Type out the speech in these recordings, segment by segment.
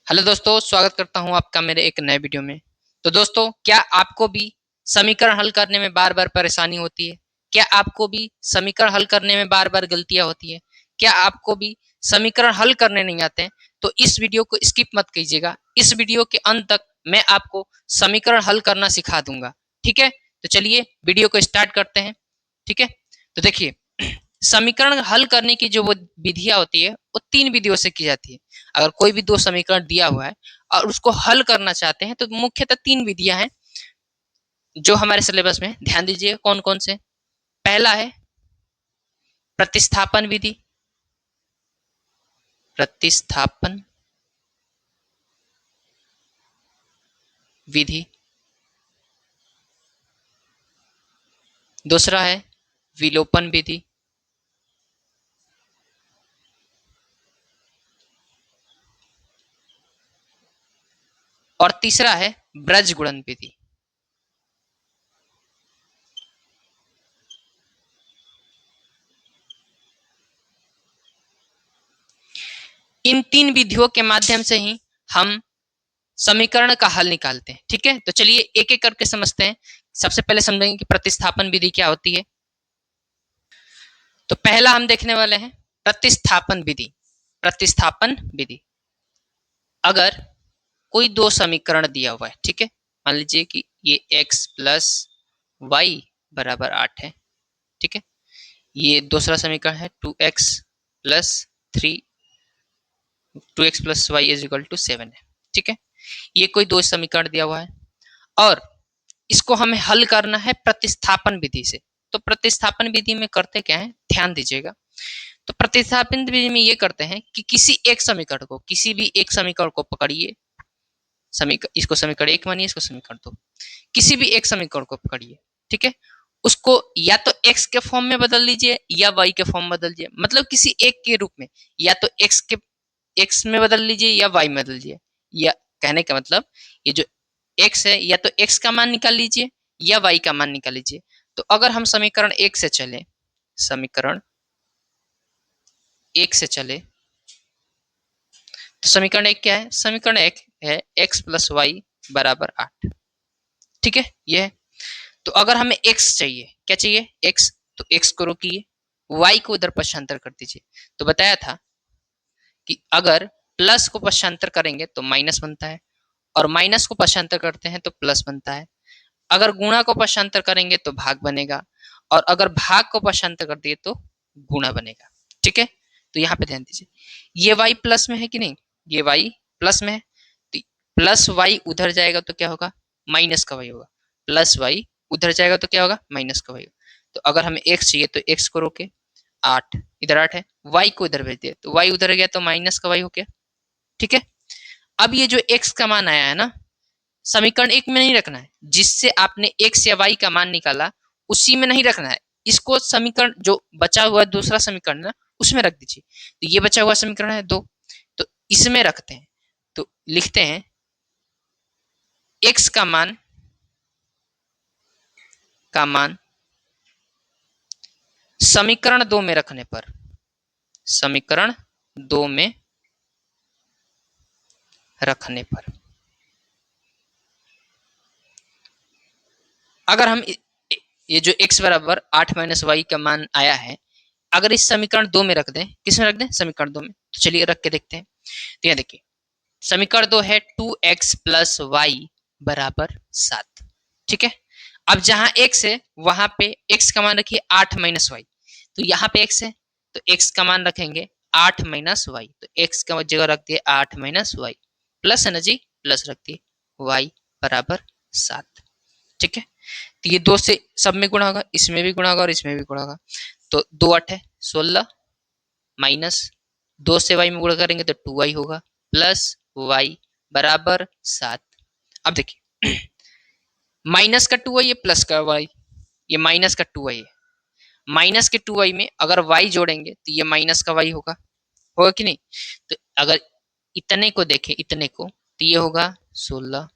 Hello दोस्तों, स्वागत करता हूं आपका मेरे एक नए वीडियो में। तो दोस्तों, क्या आपको भी समीकरण हल करने में बार-बार परेशानी होती है? क्या आपको भी समीकरण हल करने में बार-बार गलतियाँ होती हैं? क्या आपको भी समीकरण हल करने नहीं आते हैं? तो इस वीडियो को स्किप मत कीजिएगा। इस वीडियो के अंत तक मैं आपको समीकरण हल करना सिखा दूँगा, ठीक है? तो चलिए वीडियो को स्टार्ट करते हैं, ठीक है? तो देखिए, समीकरण हल करने की जो वो विधियाँ होती है, वो 3 विधियों से की जाती है। अगर कोई भी 2 समीकरण दिया हुआ है और उसको हल करना चाहते हैं, तो मुख्यतः 3 विधियाँ हैं, जो हमारे सिलेबस में। ध्यान दीजिए कौन-कौन से। पहला है प्रतिस्थापन विधि, प्रतिस्थापन विधि। दूसरा है विलोपन विधि। और तीसरा है ब्रजगुणन विधि। इन 3 विधियों के माध्यम से ही हम समीकरण का हल निकालते हैं, ठीक है? तो चलिए एक-एक करके समझते हैं। सबसे पहले समझेंगे कि प्रतिस्थापन विधि क्या होती है। तो पहला हम देखने वाले हैं प्रतिस्थापन विधि। प्रतिस्थापन विधि, अगर कोई 2 समीकरण दिया हुआ है, ठीक है? मान लीजिए कि ये x प्लस वाई बराबर 8 है, ठीक है? ये दूसरा समीकरण है 2x plus three 2x plus y is equal to 7 है, ठीक है? ये कोई 2 समीकरण दिया हुआ है और इसको हमें हल करना है प्रतिस्थापन विधि से। तो प्रतिस्थापन विधि में करते क्या है, ध्यान दीजिएगा। तो प्रतिस्थापन विधि में ये करते हैं कि किसी एक समीकरण को, किसी भी एक समीकरण को पकड़िए, इसको समीकरण 1 मानिए, इसको समीकरण 2। किसी भी एक समीकरण को पकड़िए, ठीक है? उसको या तो x के फॉर्म में बदल लीजिए या y के फॉर्म में बदल लीजिए, मतलब किसी एक के रूप में। या तो x में बदल लीजिए या y में बदल लीजिए। या कहने का मतलब, ये जो x है, या तो x का मान निकाल लीजिए या y का मान निकाल लीजिए। तो अगर हम समीकरण 1 से चले, समीकरण 1 से चले, तो समीकरण 1 क्या है? समीकरण 1 है x प्लस वाई बराबर 8, ठीक है? ये है। तो अगर हमें x चाहिए, क्या चाहिए? x। तो x को रोकिए, y को उधर पक्षांतर कर दीजिए। तो बताया था कि अगर प्लस को पक्षांतर करेंगे तो माइनस बनता है, और माइनस को पक्षांतर करते हैं तो प्लस बनता है। अगर गुणा को पक्षांतर करेंगे तो भाग बनेगा, और अगर भाग को पक्षांतर कर दिए तो गुणा बनेगा, ठीक है? तो यहाँ पे ध्यान दीजिए, ये y प्लस में है कि नहीं? ये y प्लस में है, तो प्लस y उधर जाएगा तो क्या होगा? माइनस का y होगा। प्लस y उधर जाएगा तो क्या होगा? माइनस का y होगा। तो अगर हमें x चाहिए तो x को रोके, 8 इधर 8 है, y को इधर भेज दिया तो y उधर गया तो माइनस का y हो गया, ठीक है? अब ये जो x का मान आया है ना, समीकरण 1 में नहीं रखना है। जिससे आपने x या y का मान निकाला, उसी में नहीं रखना है। इसको समीकरण जो बचा हुआ दूसरा समीकरण है ना, उसमें रख दीजिए। तो ये बचा हुआ समीकरण है 2, तो इसमें रखते हैं। तो लिखते हैं x का मान समीकरण 2 में रखने पर, समीकरण 2 में रखने पर, अगर हम ये जो x बराबर 8 माइनस वाई का मान आया है, अगर इस समीकरण 2 में रख दें, किस में रख दें? समीकरण 2 में। तो चलिए रख के देखते हैं। तो यहाँ देखिए, समीकरण 2 है 2x प्लस वाई बराबर 7, ठीक है? अब जहां x है वहां पे x का मान रखिए 8 माइनस वाई। तो यहाँ पे x है तो x का मान रखेंगे 8 माइनस वाई। तो x का जगह रख दिए 8 माइनस वाई, प्लस है ना जी, प्लस रख दिए y बराबर 7, ठीक है? तो ये 2 से सब में गुणा होगा, इसमें भी गुणा होगा और इसमें भी गुणा होगा। तो 2 8 है 16, माइनस 2 से y में गुणा करेंगे तो 2y होगा, प्लस y बराबर 7। अब देखिए, माइनस का 2y है, प्लस का y, ये माइनस का 2y है। माइनस के 2y में अगर y जोड़ेंगे तो ये माइनस का y होगा, होगा कि नहीं? तो अगर इतने को देखें, इतने को, तो ये होगा 16,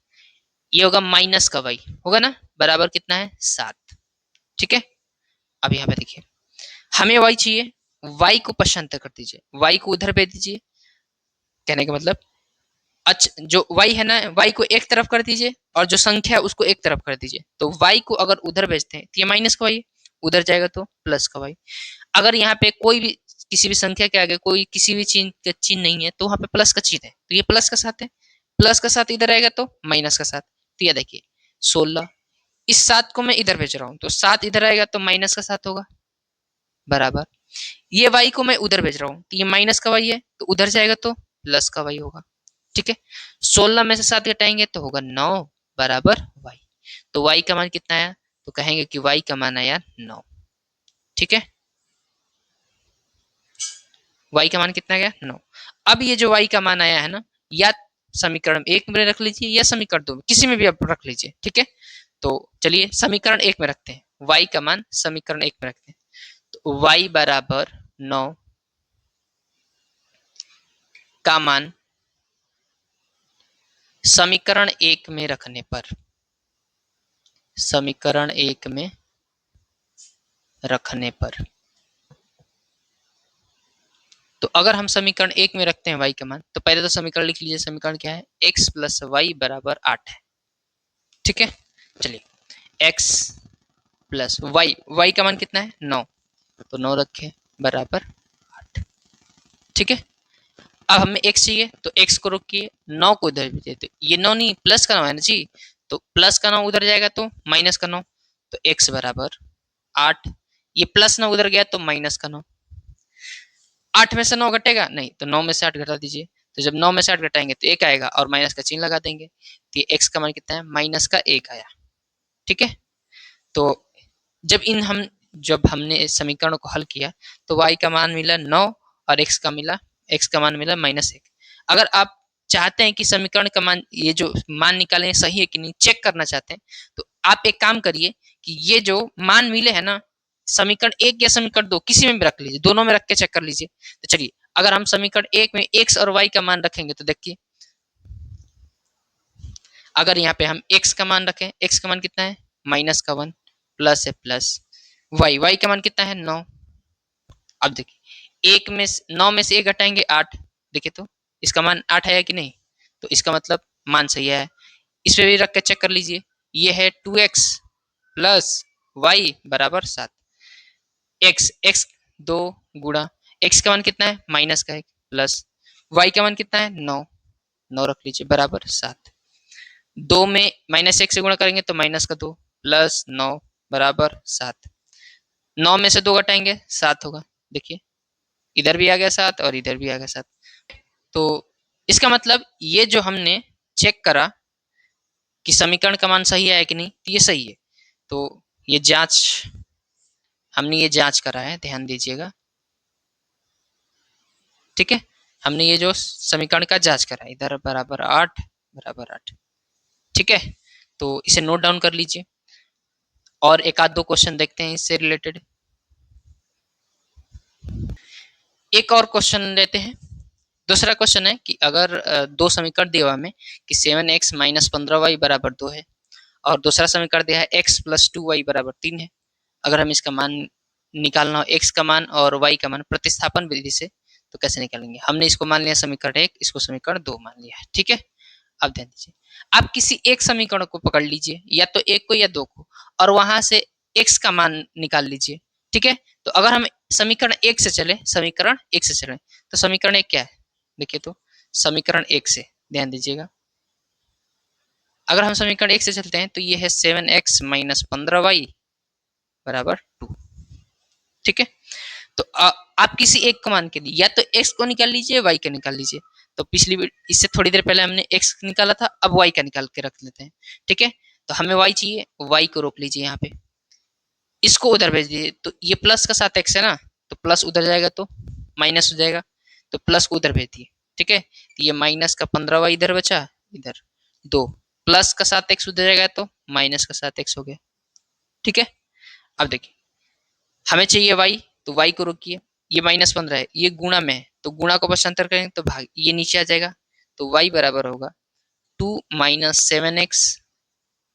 ये होगा माइनस का y, होगा ना? बराबर कितना है? 7, ठीक है? अब यहाँ पे देखिए, हमें y चाहिए, y को पक्षांतर कर दीजिए, y को उधर भेज दीजिए। कहने का मतलब अच्छा जो y है ना, y को एक तरफ कर दीजिए और जो संख्या है उसको एक तरफ कर दीजिए। तो y को अगर उधर भेजते हैं तो ये माइनस का y है, उधर जाएगा तो प्लस का y। अगर यहाँ पे कोई भी किसी भी संख्या के आगे कोई किसी भी चीज का चिन्ह नहीं है तो वहां पे प्लस का चिन्ह है, तो ये प्लस का साथ है, प्लस का साथ इधर आएगा तो माइनस का साथ। तो ये देखिए 16, इस 7 को मैं इधर भेज रहा हूँ तो 7 इधर आएगा तो माइनस का साथ होगा, बराबर ये y को मैं उधर भेज रहा हूँ तो ये माइनस का y है, तो उधर जाएगा तो प्लस का y होगा। ठीक है, 16 में से 7 घटाएंगे तो होगा 9 बराबर y। तो y का मान कितना आया, तो कहेंगे कि y का मान आया 9। ठीक है, y का मान कितना गया 9। अब ये जो y का मान आया है ना, या समीकरण 1 में रख लीजिए या समीकरण 2 में, किसी में भी आप रख लीजिए। ठीक है, तो चलिए समीकरण 1 में रखते हैं, y का मान समीकरण 1 में रखते हैं। तो y बराबर 9 का मान समीकरण 1 में रखने पर, समीकरण 1 में रखने पर, तो अगर हम समीकरण 1 में रखते हैं y का मान, तो पहले तो समीकरण लिख लीजिए। समीकरण क्या है, x प्लस वाई बराबर 8 है। ठीक है, चलिए x प्लस y का मान कितना है 9, तो 9 रखे बराबर 8। ठीक है, अब हमें x चाहिए तो x को रोकिए, 9 को इधर भेजिए, तो ये 9 नहीं प्लस का 9 है ना जी, तो प्लस का 9 उधर जाएगा तो माइनस का 9, तो x बराबर 8। ये प्लस 9 उधर गया तो माइनस का 9, 8 में से 9 घटेगा नहीं, तो 9 में से 8 घटा दीजिए। तो जब 9 में से 8 घटाएंगे तो 1 आएगा और माइनस का चिन्ह लगा देंगे, तो ये x का मान कितना है, माइनस का 1 आया। ठीक है, तो जब हमने इस समीकरण को हल किया तो y का मान मिला 9 और x का मान मिला -1। अगर आप चाहते हैं कि समीकरण का मान, ये जो मान निकाले सही है कि नहीं चेक करना चाहते हैं, तो आप एक काम करिए कि ये जो मान मिले हैं ना, समीकरण 1 या समीकरण 2 किसी में भी रख लीजिए, दोनों में रख के चेक कर लीजिए। तो चलिए अगर हम समीकरण 1 में x और y का मान रखेंगे तो देखिए, अगर यहाँ पे हम x का मान रखें, x का मान कितना है -1, प्लस है प्लस, y का मान कितना है 9। अब देखिए 9 में से 1 घटाएंगे 8, देखिए तो इसका मान 8 आया कि नहीं, तो इसका मतलब मान सही है। इस पे भी रख के चेक कर लीजिए, ये है 2x प्लस वाई बराबर 7। x 2 गुणा x का मान कितना है माइनस का 1 प्लस y का मान कितना है 9, 9 रख लीजिए बराबर 7। 2 में -1 से गुणा करेंगे तो माइनस का 2 प्लस 9 बराबर 7। 9 में से 2 घटाएंगे 7 होगा, देखिए इधर भी आ गया 7 और इधर भी आ गया 7। तो इसका मतलब ये जो हमने चेक करा कि समीकरण का मान सही है कि नहीं, तो ये सही है। तो ये हमने ये जांच करा है, ध्यान दीजिएगा। ठीक है, हमने ये जो समीकरण का जांच करा है, इधर बराबर 8 बराबर 8। ठीक है, तो इसे नोट डाउन कर लीजिए और एक आध दो क्वेश्चन देखते हैं इससे रिलेटेड। एक और क्वेश्चन लेते हैं। दूसरा क्वेश्चन है कि अगर दो समीकरण दिया हुआ हमें कि 7x माइनस 15y बराबर 2 है और दूसरा समीकरण दिया है x प्लस 2y बराबर 3 है। अगर हम इसका मान निकालना हो, x का मान और y का मान प्रतिस्थापन विधि से, तो कैसे निकालेंगे। हमने इसको मान लिया समीकरण 1, इसको समीकरण 2 मान लिया है। ठीक है, अब ध्यान दीजिए, आप किसी एक समीकरण को पकड़ लीजिए, या तो एक को या दो को, और वहां से x का मान निकाल लीजिए। ठीक है, तो अगर हम समीकरण 1 से चले, तो समीकरण 1 क्या है, देखिए तो समीकरण 1 से ध्यान दीजिएगा, अगर हम समीकरण 1 से चलते हैं तो ये है 7x माइनस 15y बराबर 2। ठीक है, तो आप किसी एक को मान के लिए या तो x को निकाल लीजिए, y को निकाल लीजिए। तो इससे थोड़ी देर पहले हमने x निकाला था, अब y का निकाल के रख लेते हैं। ठीक है, तो हमें y चाहिए, y को रोक लीजिए यहाँ पे, इसको उधर भेज दीजिए। तो ये प्लस का साथ x है ना, तो प्लस उधर जाएगा तो माइनस हो जाएगा, तो प्लस को उधर भेज दिए। ठीक है, तो ये माइनस का 15y इधर बचा, इधर 2 प्लस का साथ x उधर जाएगा तो माइनस का साथ x हो गया। ठीक है, अब देखिए हमें चाहिए y, तो y को रोकिए, ये -15 है, ये गुणा में है, तो गुणा को पक्षांतर करेंगे तो भाग, ये नीचे आ जाएगा, तो y बराबर होगा 2 माइनस 7x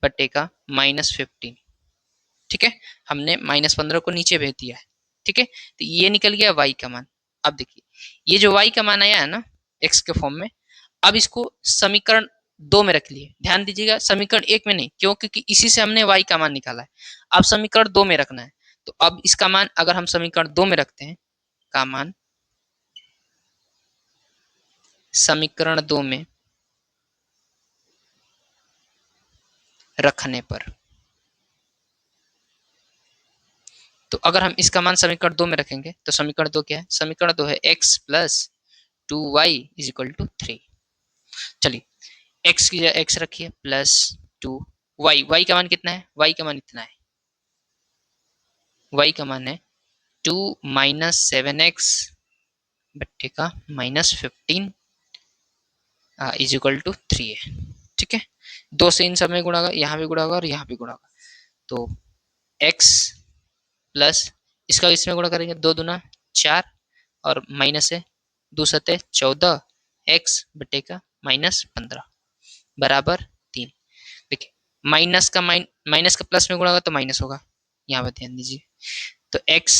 बटे का -15। ठीक है, हमने -15 को नीचे भेज दिया है। ठीक है, तो ये निकल गया y का मान। अब देखिए ये जो y का मान आया है ना x के फॉर्म में, अब इसको समीकरण 2 में रख लिए, ध्यान दीजिएगा समीकरण 1 में नहीं, क्यों? क्योंकि इसी से हमने y का मान निकाला है। अब समीकरण 2 में रखना है, तो अब इसका मान अगर हम समीकरण 2 में रखते हैं, का मान समीकरण 2 में रखने पर, तो अगर हम इसका मान समीकरण 2 में रखेंगे तो समीकरण 2 क्या है? समीकरण 2 है x plus 2y is equal to 3। चलिए x की जगह x रखिए प्लस 2y का मान कितना है? y का मान इतना है, y का मान है 2 माइनस 7x बट्टे का माइनस 15 इज इक्वल टू 3 है। ठीक है, 2 से इन सब में गुणा होगा, यहाँ भी गुणा होगा और यहाँ भी गुणा होगा, तो x प्लस इसका इसमें गुणा करेंगे 2 दूना 4 और माइनस है 2 सते 14 x बटे का माइनस 15 बराबर 3। देखिए माइनस का प्लस में गुणा होगा तो माइनस होगा, यहाँ पर ध्यान दीजिए, तो x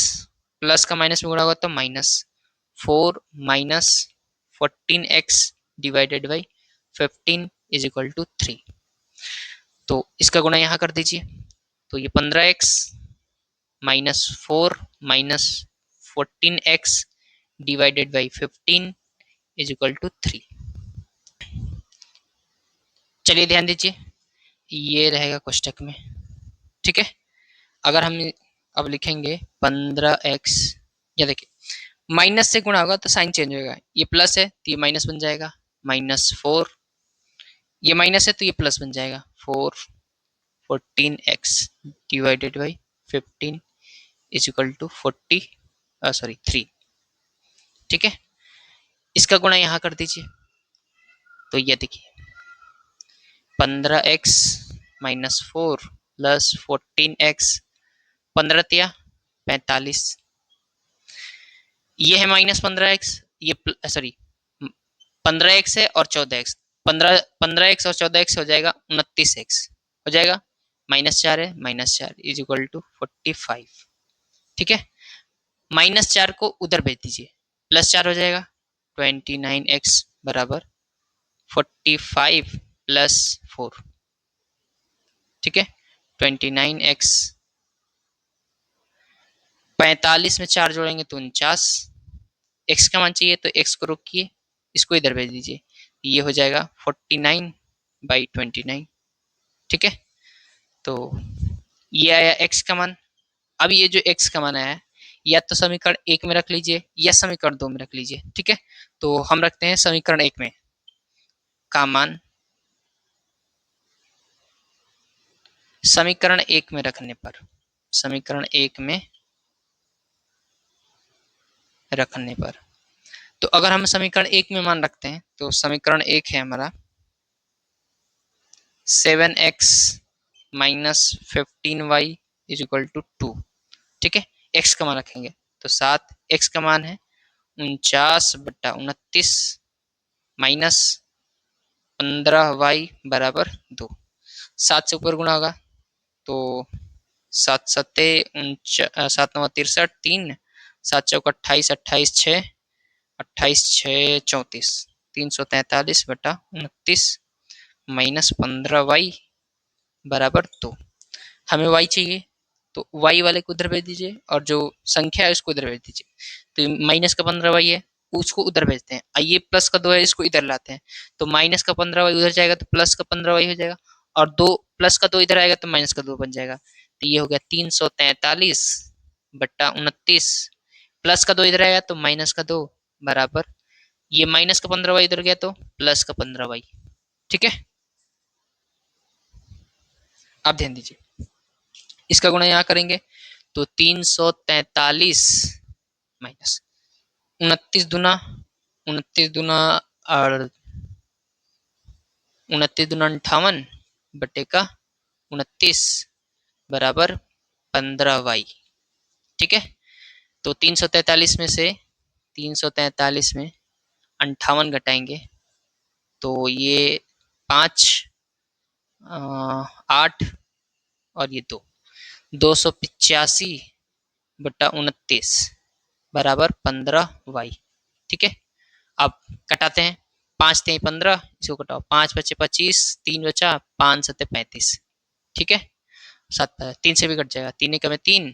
प्लस का माइनस में गुणा होगा तो minus 4 minus 14x divided by 15 is equal to 3। तो इसका गुणा यहाँ कर दीजिए, तो ये 15x minus 4 minus 14x divided by 15 is equal to 3। चलिए ध्यान दीजिए, ये रहेगा कोष्टक में। ठीक है, अगर हम अब लिखेंगे 15x, या देखिए माइनस से गुणा होगा तो साइन चेंज होगा, ये प्लस है तो ये माइनस बन जाएगा, माइनस 4, ये माइनस है तो ये प्लस बन जाएगा 4 14x divided by 15 is equal to 3। ठीक है, इसका गुणा यहाँ कर दीजिए, तो ये देखिए 15x माइनस 4 प्लस 14x, 15 तिया 45, ये है माइनस 15x, ये सॉरी 15x है और 14x, 15x और 14x हो जाएगा 29x हो जाएगा, माइनस 4 है माइनस 4 इज इक्वल टू 45। ठीक है, माइनस 4 को उधर भेज दीजिए, प्लस 4 हो जाएगा 29x बराबर 45 प्लस 4। ठीक है, 29x, 45 में 4 जोड़ेंगे तो 49, x का मान चाहिए तो x को रोकिए, इसको इधर भेज दीजिए, ये हो जाएगा 49 बाई 29। ठीक है, तो ये आया x का मान। अब ये जो x का मान आया या तो समीकरण 1 में रख लीजिए या समीकरण 2 में रख लीजिए। ठीक है, तो हम रखते हैं समीकरण 1 में, का मान समीकरण 1 में रखने पर, समीकरण 1 में रखने पर, तो अगर हम समीकरण 1 में मान रखते हैं तो समीकरण 1 है हमारा 7x minus 15y is equal to 2। ठीक है, x का मान रखेंगे तो 7, x का मान है 49 बट्टा 29 माइनस 15y बराबर 2, 7 से ऊपर गुणा होगा तो 7 सत्ते 7 9 63, 3 7 चौक 28, 28 6 28 6 34, 343 बटा 29 माइनस 15y बराबर 2। हमें y चाहिए तो y वाले को उधर भेज दीजिए और जो संख्या है उसको उधर भेज दीजिए, तो माइनस का 15y है उसको उधर भेजते हैं, ये प्लस का 2 है इसको इधर लाते हैं, तो माइनस का 15y उधर जाएगा तो प्लस का 15y हो जाएगा, और 2 प्लस का 2 इधर आएगा तो माइनस का 2 बन जाएगा, तो ये हो गया 343 बट्टा 29, प्लस का 2 इधर आएगा तो माइनस का 2 बराबर, ये माइनस का 15y इधर गया तो प्लस का 15y। ठीक है, अब ध्यान दीजिए, इसका गुणा यहाँ करेंगे तो 343 माइनस 29 दूना 58 बटे का 29 बराबर 15y। ठीक है, तो 343 में से 343 में 58 घटाएंगे तो ये 5 8 और ये 285 बटा 29 बराबर 15y। ठीक है, अब कटाते हैं, 5 3 15, इसको घटाओ, 5 बचे 25, 3 बचा, 5 7 35, ठीक है। 3 से भी कट जाएगा, 3 एकम में 3,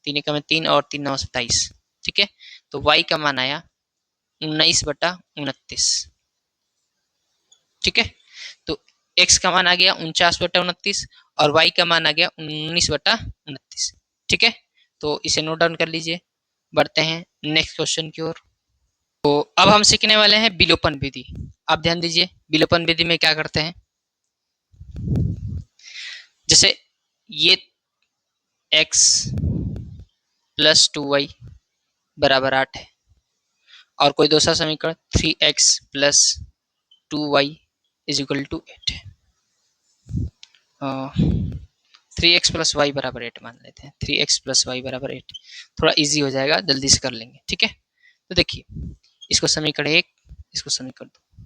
3 एकम में 3 और 3 9 27, ठीक है। तो y का मान आया 19/29, ठीक है। तो x का मान आ गया 49/29 और y का मान आ गया 19/29, ठीक है। तो इसे नोट डाउन कर लीजिए। बढ़ते हैं नेक्स्ट क्वेश्चन की ओर। तो अब हम सीखने वाले हैं विलोपन विधि। आप ध्यान दीजिए, विलोपन विधि में क्या करते हैं, जैसे ये x प्लस 2y बराबर 8 है और कोई दूसरा समीकरण 3x plus 2y is equal to 8 है। 3x प्लस वाई बराबर 8 मान लेते हैं, 3x प्लस वाई बराबर 8, थोड़ा इजी हो जाएगा, जल्दी से कर लेंगे, ठीक है। तो देखिए, इसको समीकरण 1, इसको समीकरण 2।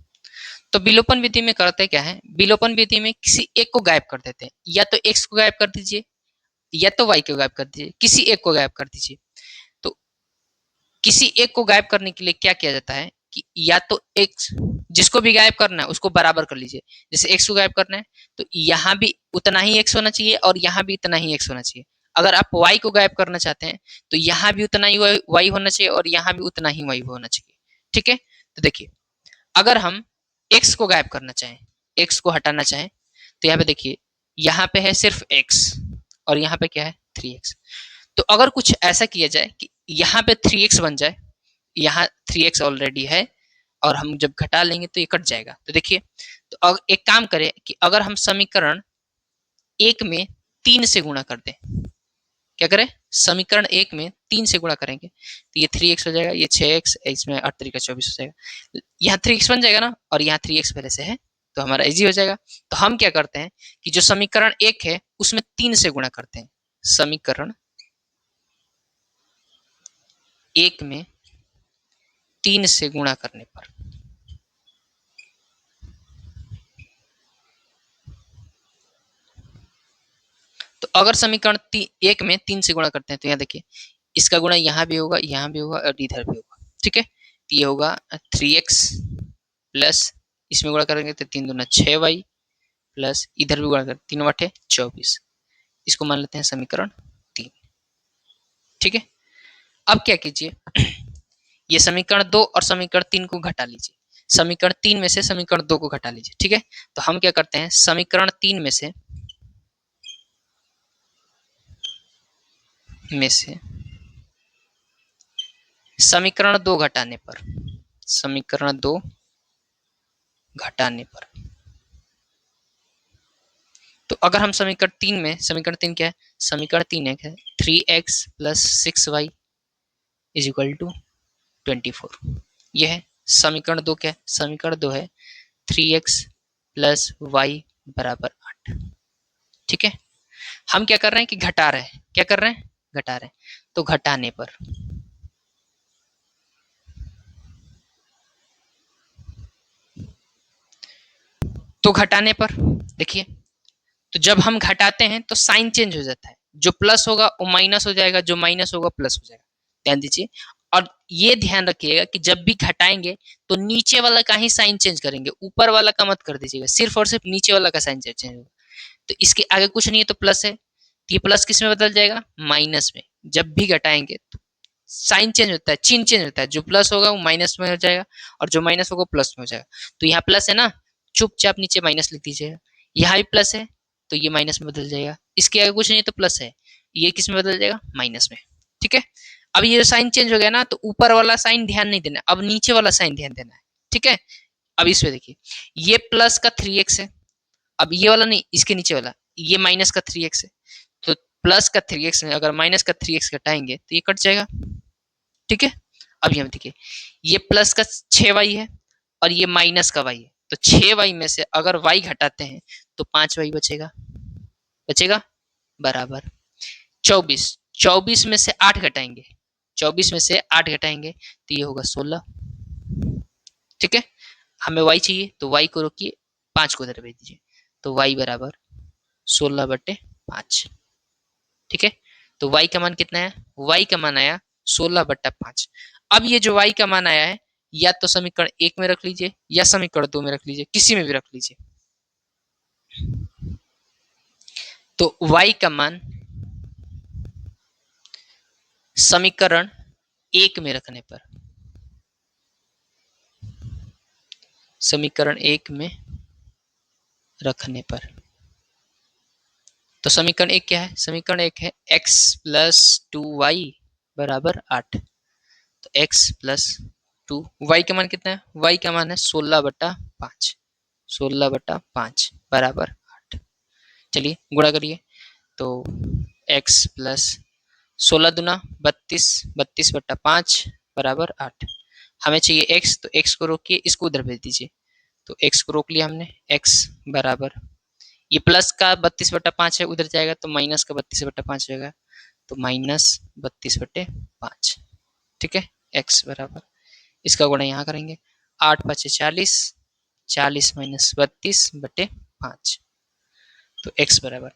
तो विलोपन विधि में करते क्या है, विलोपन विधि में किसी एक को गायब कर देते हैं, या तो x को गायब कर दीजिए या तो y को गायब कर दीजिए, किसी एक को गायब कर दीजिए। तो किसी एक को गायब करने के लिए क्या किया जाता है कि या तो x, जिसको भी गायब करना है उसको बराबर कर लीजिए। जैसे x को गायब करना है तो यहाँ भी उतना ही x होना चाहिए और यहाँ भी उतना ही x होना चाहिए। अगर आप y को गायब करना चाहते हैं तो यहाँ भी उतना ही y होना चाहिए और यहाँ भी उतना ही y होना चाहिए, ठीक है। तो देखिए, अगर हम x को गायब करना चाहें, x को हटाना चाहें, तो यहाँ पे देखिए, यहाँ पे है सिर्फ x और यहाँ पे क्या है 3x। तो अगर कुछ ऐसा किया जाए कि यहाँ पे 3x बन जाए, यहाँ 3x ऑलरेडी है और हम जब घटा लेंगे तो ये कट जाएगा। तो देखिए, तो एक काम करें कि अगर हम समीकरण 1 में 3 से गुणा कर दें, क्या करें, समीकरण 1 में 3 से गुणा करेंगे तो ये 3x हो जाएगा, ये 6x, इसमें 8 3 24 हो जाएगा, यहाँ 3x बन जाएगा ना, और यहाँ 3x पहले से है तो हमारा इजी हो जाएगा। तो हम क्या करते हैं कि जो समीकरण 1 है उसमें 3 से गुणा करते हैं, समीकरण 1 में 3 से गुणा करने पर तो अगर समीकरण 1 में 3 से गुणा करते हैं तो यहाँ देखिए, इसका गुणा यहाँ भी होगा, यहाँ भी होगा और इधर भी होगा, ठीक है। तो ये होगा 3x प्लस, इसमें गुणा करेंगे तो 3 दूना 6y प्लस, इधर भी गुणा करें 3 8 24, इसको मान लेते हैं समीकरण 3, ठीक है। अब क्या कीजिए, ये समीकरण 2 और समीकरण 3 को घटा लीजिए, समीकरण 3 में से समीकरण 2 को घटा लीजिए, ठीक है। तो हम क्या करते हैं, समीकरण 3 में से समीकरण 2 घटाने पर, समीकरण 2 घटाने पर, तो अगर हम समीकरण 3 में, समीकरण 3 क्या है, समीकरण 3 है 3x plus 6y is equal to 24, यह है। समीकरण 2 क्या है, समीकरण 2 है 3x प्लस y बराबर 8, ठीक है। हम क्या कर रहे हैं कि घटा रहे हैं, क्या कर रहे हैं, घटा रहे हैं। तो घटाने पर, तो घटाने पर देखिए, तो जब हम घटाते हैं तो साइन चेंज हो जाता है, जो प्लस होगा वो माइनस हो जाएगा, जो माइनस होगा प्लस हो जाएगा, ध्यान दीजिए। और ये ध्यान रखिएगा कि जब भी घटाएंगे तो नीचे वाला का ही साइन चेंज करेंगे, ऊपर वाला का मत कर दीजिएगा, सिर्फ और सिर्फ नीचे वाला का साइन चेंज होगा। तो इसके आगे कुछ नहीं है तो प्लस है, तो ये प्लस किस में बदल जाएगा, माइनस में। जब भी घटाएंगे तो साइन चेंज होता है, चिन्ह चेंज होता है, जो प्लस होगा वो माइनस में हो जाएगा और जो माइनस होगा प्लस में हो जाएगा। तो यहाँ प्लस है ना, चुपचाप नीचे माइनस लिख दीजिएगा, यहाँ भी प्लस है तो ये माइनस में बदल जाएगा, इसके आगे कुछ नहीं तो प्लस है, ये किस में बदल जाएगा, माइनस में, ठीक है। अब ये साइन चेंज हो गया ना, तो ऊपर वाला साइन ध्यान नहीं देना, अब नीचे वाला साइन ध्यान देना है, ठीक है। अब इसमें देखिए, ये प्लस का 3x है, अब ये वाला नहीं, इसके नीचे वाला, ये माइनस का 3x है, तो प्लस का 3x में अगर माइनस का 3x घटाएंगे तो ये कट जाएगा, ठीक है। अब यहाँ देखिए, ये प्लस का 6y है और ये माइनस का y है, तो 6y में से अगर y घटाते हैं तो 5y बचेगा, बचेगा बराबर 24, 24 में से 8 घटाएंगे, 24 में से 8 घटाएंगे तो ये होगा 16, ठीक है। हमें y चाहिए तो y को रोकिए, 5 को उधर भेज दीजिए, तो y बराबर 16/5, ठीक है। तो y का मान कितना है, y का मान आया 16/5। अब ये जो y का मान आया है या तो समीकरण 1 में रख लीजिए या समीकरण 2 में रख लीजिए, किसी में भी रख लीजिए। तो y का मान समीकरण 1 में रखने पर, समीकरण 1 में रखने पर, तो समीकरण 1 क्या है? समीकरण 1 है x प्लस 2y बराबर 8। तो x प्लस 2, y का मान कितना है? y का मान है 16/5, 16/5 बराबर 8। चलिए गुणा करिए, तो x प्लस 16 दूना 32, 32/5 बराबर 8। हमें चाहिए x, तो x को रोकिए, इसको उधर भेज दीजिए। तो x को रोक लिया हमने, x बराबर, ये प्लस का 32/5 है, उधर जाएगा तो माइनस का 32/5 जाएगा, तो माइनस 32/5। ठीक है, x बराबर, इसका गुणा यहाँ करेंगे, 8 5 40, 40 माइनस 32/5। तो x बराबर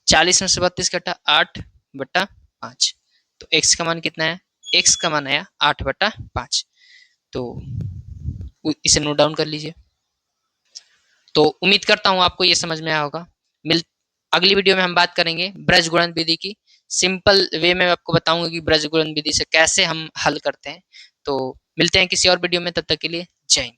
40 में से 32 कटा 8/5। तो x का मान कितना है? x का मान आया 8/5। तो इसे नोट डाउन कर लीजिए। तो उम्मीद करता हूँ आपको ये समझ में आया होगा। अगली वीडियो में हम बात करेंगे ब्रजगुणन विधि की। सिंपल वे में आपको बताऊंगा कि ब्रजगुणन विधि से कैसे हम हल करते हैं। तो मिलते हैं किसी और वीडियो में, तब तक के लिए जय हिंद।